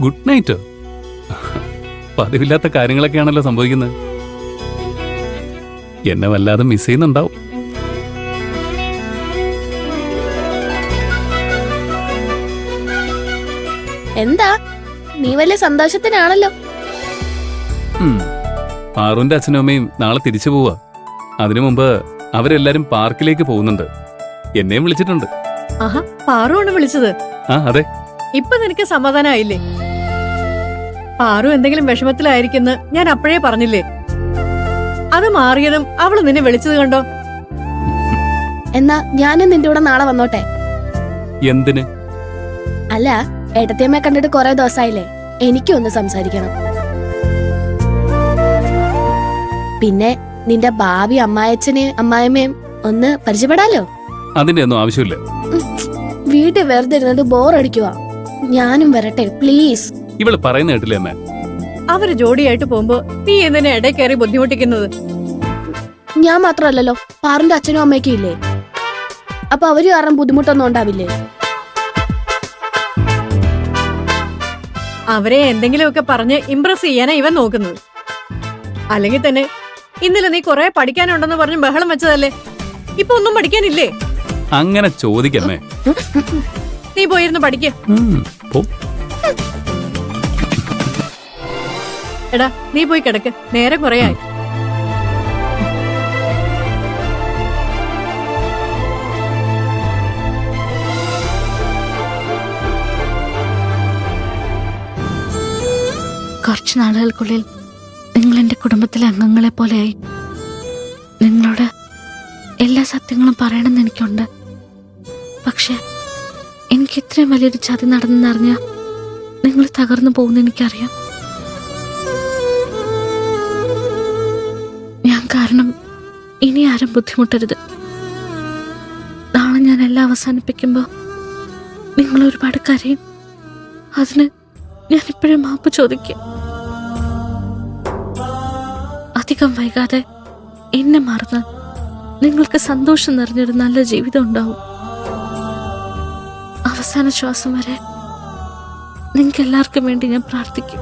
Good night. പതിവില്ലാത്ത കാര്യങ്ങളൊക്കെയാണല്ലോ സംഭവിക്കുന്നത്. എന്നെ വല്ലാതെ മിസ് ചെയ്യുന്നുണ്ടാവും. എന്താ നീ വലിയ സന്തോഷത്തിനാണല്ലോ. പാറുവിന്റെ അച്ഛനും അമ്മയും നാളെ തിരിച്ചു പോവാ. അതിനു മുമ്പ് അവരെല്ലാരും പാർക്കിലേക്ക് പോകുന്നുണ്ട്. എന്നെയും വിളിച്ചിട്ടുണ്ട്. ആഹാ, പാറുവാണ് വിളിച്ചത്? ആ അതെ. ഇപ്പൊ നിനക്ക് സമാധാനായില്ലേ? പാറു എന്തെങ്കിലും വിഷമത്തിലായിരിക്കുന്ന് ഞാൻ അപ്പോഴേ പറഞ്ഞില്ലേ? അത് മാറിയതും അവള് നിന്നെ വിളിച്ചത് കണ്ടോ? എന്നാ ഞാനും നിന്റെ കൂടെ നാളെ വന്നോട്ടെ. എന്തിന്? അല്ല, ഏട്ടത്തിയമ്മയെ കണ്ടിട്ട് കുറെ ദിവസമായില്ലേ, എനിക്കും ഒന്ന് സംസാരിക്കണം. പിന്നെ നിന്റെ ഭാവി അമ്മായച്ഛനെയും അമ്മായിമ്മയും ഒന്ന് പരിചയപ്പെടാലോ. അതിന്റെ ഒന്നും ആവശ്യമില്ല. വീട്ടിൽ വെറുതെ ഇരുന്നിട്ട് ബോറടിക്കുക. ഞാനും വരട്ടെ പ്ലീസ്. ഇവള് പറയുന്ന കേട്ടില്ലേ അമ്മ? അവര് ജോഡിയായിട്ട് പോകുമ്പോ നീ എന്തിനാ ഇടയിൽ കയറി ബുദ്ധിമുട്ടിക്കുന്നത്? ഞാൻ മാത്രമല്ലല്ലോ, പാറിന്റെ അച്ഛനും അമ്മയ്ക്കും ഇല്ലേ. അപ്പൊ അവര് കാരണം ബുദ്ധിമുട്ടൊന്നും ഉണ്ടാവില്ലേ? അവരെ എന്തെങ്കിലുമൊക്കെ പറഞ്ഞ് ഇംപ്രസ് ചെയ്യാനാ ഇവൻ നോക്കുന്നത്. അല്ലെങ്കിൽ തന്നെ ഇന്നലെ നീ കുറെ പഠിക്കാനുണ്ടെന്ന് പറഞ്ഞ് ബഹളം വെച്ചതല്ലേ? ഇപ്പൊ ഒന്നും പഠിക്കാനില്ലേ? അങ്ങനെ ചോദിക്കമ്മേ. നീ പോയിരുന്നു പഠിക്ക. എടാ, നീ പോയി കിടക്ക്, നേരം കുറയായി. കുറച്ചു നാളുകൾക്കുള്ളിൽ നിങ്ങൾ എൻ്റെ കുടുംബത്തിലെ അംഗങ്ങളെ പോലെയായി. നിങ്ങളോട് എല്ലാ സത്യങ്ങളും പറയണമെന്ന് എനിക്കുണ്ട്. പക്ഷെ എനിക്ക് ഇത്രയും വലിയൊരു ചതി നടന്നെന്നറിഞ്ഞ നിങ്ങൾ തകർന്നു പോകുന്ന എനിക്കറിയാം. ഞാൻ കാരണം ഇനി ആരും ബുദ്ധിമുട്ടരുത്. നാളെ ഞാൻ എല്ലാം അവസാനിപ്പിക്കുമ്പോൾ നിങ്ങൾ ഒരുപാട് കരയും. അതിന് ഞാനിപ്പോഴും മാപ്പ് ചോദിക്കും. അധികം വൈകാതെ എന്നെ മറന്ന് നിങ്ങൾക്ക് സന്തോഷം നിറഞ്ഞൊരു നല്ല ജീവിതം ഉണ്ടാവും. അവസാന ശ്വാസം വരെ നിങ്ങൾക്ക് എല്ലാവർക്കും വേണ്ടി ഞാൻ പ്രാർത്ഥിക്കും.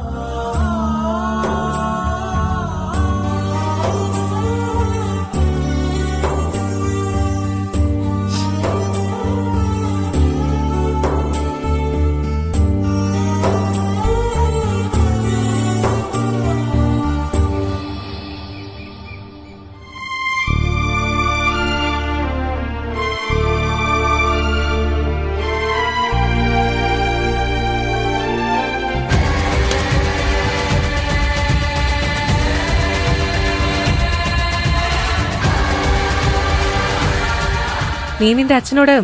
നീ നിന്റെ അച്ഛനോട്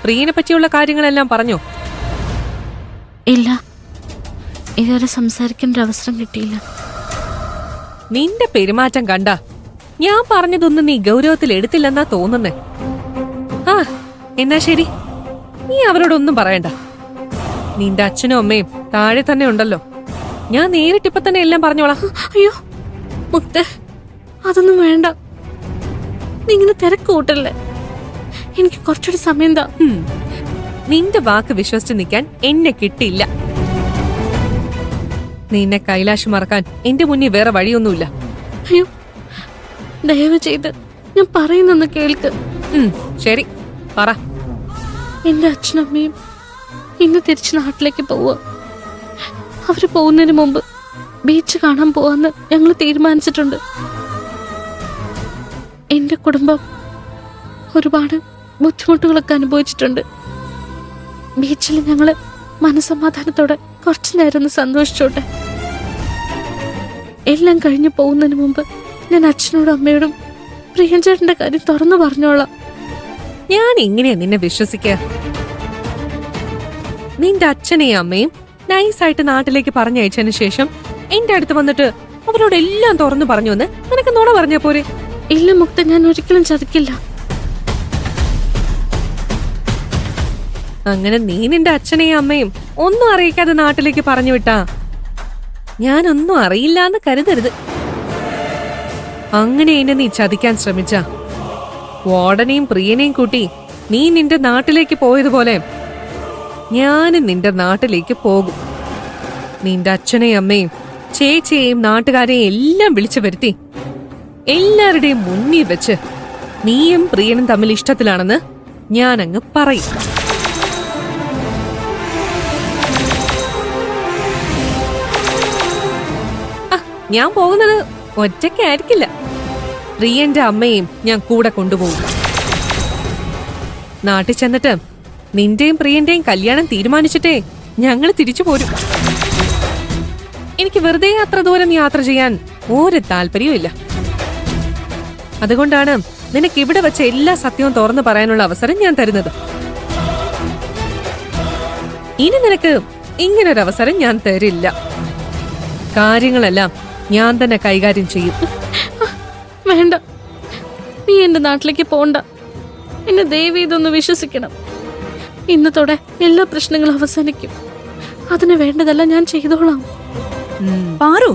പ്രിയനെ പറ്റിയുള്ള കാര്യങ്ങളെല്ലാം പറഞ്ഞോ? ഇല്ല, ഇതുവരെ സംസാരിക്കാൻ ഒരു അവസരം കിട്ടിയില്ല. നിന്റെ പെരുമാറ്റം കണ്ട ഞാൻ പറഞ്ഞതൊന്നും നീ ഗൗരവത്തിൽ എടുത്തില്ലെന്നാ തോന്നുന്നേ. ആ എന്നാ ശരി, നീ അവരോടൊന്നും പറയണ്ട. നിന്റെ അച്ഛനും അമ്മയും താഴെ തന്നെ ഉണ്ടല്ലോ. ഞാൻ നേരിട്ടിപ്പോ തന്നെ എല്ലാം പറഞ്ഞോളാം. അയ്യോ മുക്തേ, അതൊന്നും വേണ്ട. നീ ഇങ്ങനെ തിരക്ക് കൂട്ടല്ലേ. എനിക്ക് കുറച്ചുകൂടി സമയം താ. നിന്റെ വാക്ക് വിശ്വസിച്ച് നിൽക്കാൻ എന്നെ കിട്ടിയില്ല. നിന്നെ കൈലാഷ് മറക്കാൻ എന്റെ മുന്നിൽ വേറെ വഴിയൊന്നുമില്ല. അയ്യോ, ദയവ് ചെയ്ത് ഞാൻ പറയുന്നൊന്ന് കേൾക്ക്. ശരി, പറ. എന്റെ അച്ഛനമ്മയും ഇന്ന് തിരിച്ച് നാട്ടിലേക്ക് പോവുക. അവര് പോകുന്നതിന് മുമ്പ് ബീച്ച് കാണാൻ പോവാന്ന് ഞങ്ങൾ തീരുമാനിച്ചിട്ടുണ്ട്. എന്റെ കുടുംബം ഒരുപാട് ബുദ്ധിമുട്ടുകളൊക്കെ അനുഭവിച്ചിട്ടുണ്ട്. ബീച്ചിൽ ഞങ്ങള് മനസമാധാനത്തോടെ കുറച്ചു നേരം ഒന്ന് സന്തോഷിച്ചോട്ടെ. എല്ലാം കഴിഞ്ഞു പോകുന്നതിന് മുമ്പ് ഞാൻ അച്ഛനോടും അമ്മയോടും പ്രിയൻചേട്ടന്റെ കാര്യം തുറന്നു പറഞ്ഞോളാം. ഞാൻ എങ്ങനെയാ നിന്നെ വിശ്വസിക്കുക? നിന്റെ അച്ഛനെയും അമ്മയും നൈസായിട്ട് നാട്ടിലേക്ക് പറഞ്ഞയച്ചതിന് ശേഷം എന്റെ അടുത്ത് വന്നിട്ട് അവരോട് എല്ലാം തുറന്നു പറഞ്ഞു എന്ന് നിനക്ക് നുണ പറഞ്ഞ പോരെ? ഇല്ല മുക്ത, ഞാൻ ഒരിക്കലും ചതിക്കില്ല. അങ്ങനെ നീ നിന്റെ അച്ഛനെയും അമ്മയും ഒന്നും അറിയിക്കാതെ നാട്ടിലേക്ക് പറഞ്ഞു വിട്ടാ ഞാനൊന്നും അറിയില്ലാന്ന് കരുതരുത്. അങ്ങനെ എന്നെ നീ ചതിക്കാൻ ശ്രമിച്ച വാർഡനെയും പ്രിയനെയും കൂട്ടി നീ നിന്റെ നാട്ടിലേക്ക് പോയതുപോലെ ഞാനും നിന്റെ നാട്ടിലേക്ക് പോകും. നിന്റെ അച്ഛനെയും അമ്മയും ചേച്ചിയെയും നാട്ടുകാരെയും എല്ലാം വിളിച്ചു വരുത്തി എല്ലാവരുടെയും മുന്നിൽ വെച്ച് നീയും പ്രിയനും തമ്മിൽ ഇഷ്ടത്തിലാണെന്ന് ഞാനങ്ങ് പറയും. ഞാൻ പോകുന്നത് ഒറ്റയ്ക്കായിരിക്കില്ല. പ്രിയന്റെ അമ്മയും ഞാൻ കൂടെ കൊണ്ടുപോകും. നാട്ടിൽ ചെന്നിട്ട് നിന്റെയും പ്രിയന്റെയും കല്യാണം തീരുമാനിച്ചിട്ടേ ഞങ്ങൾ തിരിച്ചു പോരും. എനിക്ക് വെറുതെ അത്ര ദൂരം യാത്ര ചെയ്യാൻ ഒരു താല്പര്യവും ഇല്ല. അതുകൊണ്ടാണ് നിനക്ക് ഇവിടെ വെച്ച എല്ലാ സത്യവും തുറന്നു പറയാനുള്ള അവസരം ഞാൻ തരുന്നത്. ഇനി നിനക്ക് ഇങ്ങനൊരു അവസരം ഞാൻ തരില്ല. കാര്യങ്ങളെല്ലാം ഞാൻ തന്നെ കൈകാര്യം ചെയ്യും. വേണ്ട, നീ എന്റെ നാട്ടിലേക്ക് പോണ്ട. എന്നെ ദയവ് ഇതൊന്ന് വിശ്വസിക്കണം. ഇന്നത്തോടെ എല്ലാ പ്രശ്നങ്ങളും അവസാനിക്കും. അതിന് വേണ്ടതെല്ലാം ഞാൻ ചെയ്തോളാം. പാറു,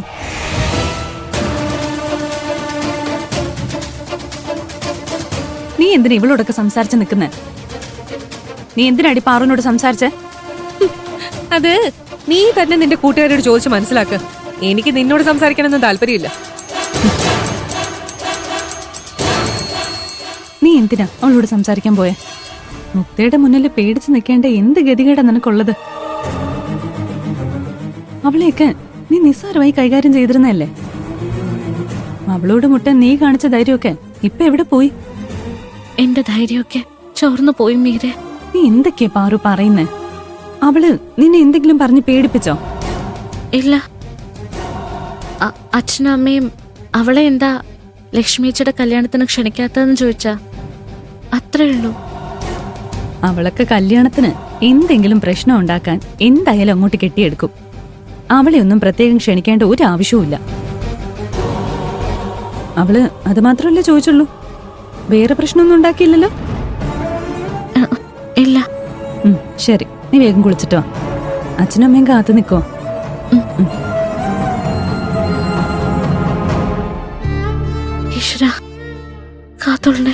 നീ എന്തിനാ ഇവളോടൊക്കെ സംസാരിച്ച് നിൽക്കുന്നേ? നീ എന്തിനാടി പാറുവിനോട് സംസാരിച്ചേ? അത് നീ തന്നെ നിന്റെ കൂട്ടുകാരോട് ചോദിച്ച് മനസ്സിലാക്ക്. എനിക്ക് നിന്നോട് സംസാരിക്കണമെന്ന് താല്പര്യമില്ല. നീ എന്തിനാ അവളോട് സംസാരിക്കാൻ പോയെ? മുക്തയുടെ മുന്നിൽ പേടിച്ച് നിൽക്കേണ്ട എന്ത് ഗതികേടാ നിനക്കുള്ളത്? അവളെയൊക്കെ നീ നിസ്സാരമായി കൈകാര്യം ചെയ്തിരുന്നല്ലേ? അവളോട് മുട്ടാൻ നീ കാണിച്ച ധൈര്യമൊക്കെ ഇപ്പൊ എവിടെ പോയി? എന്റെ ധൈര്യമൊക്കെ ചോർന്നു പോയി മീരെ. നീ എന്തൊക്കെയാ പാറു പറയുന്നേ? അവള് നിന്നെ എന്തെങ്കിലും പറഞ്ഞ് പേടിപ്പിച്ചോ? ഇല്ല, അച്ഛനും അമ്മയും അവളെ എന്താ ലക്ഷ്മിയച്ചയുടെ കല്യാണത്തിന് ക്ഷണിക്കാത്തതെന്ന് ചോദിച്ചാ അത്രേ ഉള്ളൂ. അവളൊക്കെ കല്യാണത്തിന് എന്തെങ്കിലും പ്രശ്നം ഉണ്ടാക്കാൻ എന്തായാലും അങ്ങോട്ട് കെട്ടിയെടുക്കും. അവളെ ഒന്നും പ്രത്യേകം ക്ഷണിക്കേണ്ട ഒരു ആവശ്യവുമില്ല. അവള് അത് മാത്രമല്ലേ ചോദിച്ചുള്ളൂ, വേറെ പ്രശ്നമൊന്നും ഉണ്ടാക്കിയില്ലല്ലോ? ഇല്ല. ശരി, നീ വേഗം കുളിച്ചിട്ടോ. അച്ഛനും അമ്മയും കാത്തു നിൽക്കോ? ഈശ്വര കാത്തോളണേ.